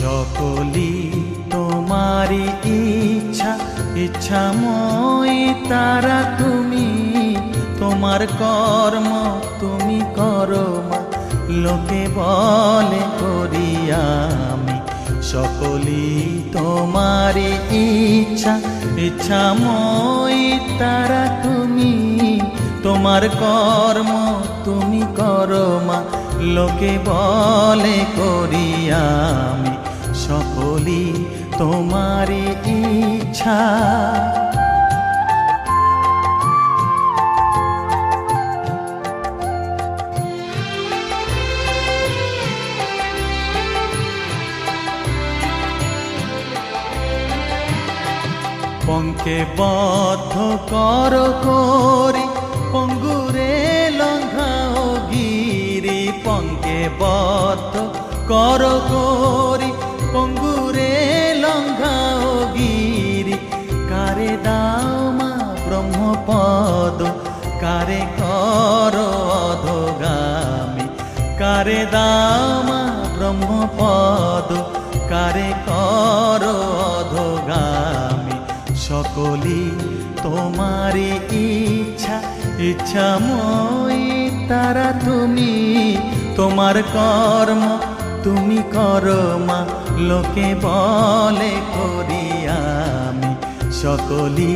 সকলি তোমারি ইচ্ছা, ইচ্ছাময়ী তারা তুমি। তোমার কর্ম তুমি করো মা, লোকে বলে করি আমি। সকলি তোমারি ইচ্ছা, ইচ্ছাময়ী তারা তুমি। তোমার কর্ম তুমি করো মা, লোকে বলে করি আমি। সকলি তোমারি ইচ্ছা। পঙ্কে বদ্ধ কর করি, পঙ্গুরে লঙ্ঘাও গিরি। পঙ্কে বদ্ধ কর করি, পঙ্গুরে লঙ্ঘাও গিরি। কারে দাও মা ব্রহ্মপদ, কারে কর অধগামী। কারে দাও মা ব্রহ্মপদ, কারে কর অধগামী। সকলি তোমারি ইচ্ছা, ইচ্ছাময়ী তারা তুমি। তোমার কর্ম তুমি করো মা, লোকে বলে করি আমি। সকলি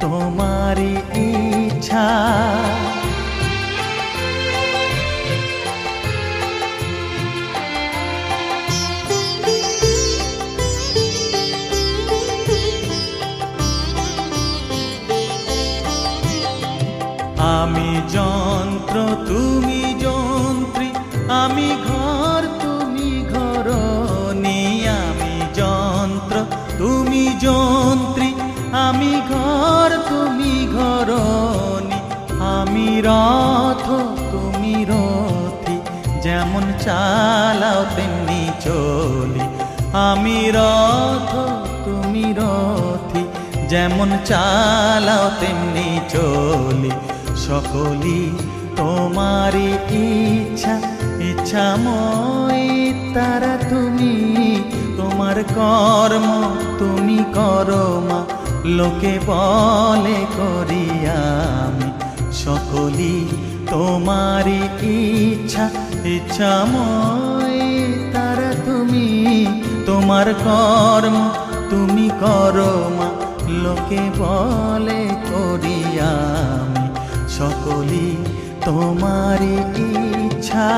তোমারি ইচ্ছা। আমি যন্ত্র তুমি যন্ত্রী, আমি ঘর তুমি ঘরণী। আমি যন্ত্র তুমি যন্ত্রী, আমি ঘর তুমি ঘরণী। আমি রথ তুমি রথী, যেমন চালাও তেমনি চলি। আমি রথ তুমি রথী, যেমন চালাও তেমনি চলি। সকলি তোমারি ইচ্ছা, ইচ্ছাময়ী তারা তুমি। তোমার কর্ম তুমি করো মা, লোকে বলে করি আমি। সকলি তোমারি ইচ্ছা, ইচ্ছাময়ী তারা তুমি। তোমার কর্ম তুমি করো মা, লোকে বলে করি আমি। সকলি তোমারি ইচ্ছা।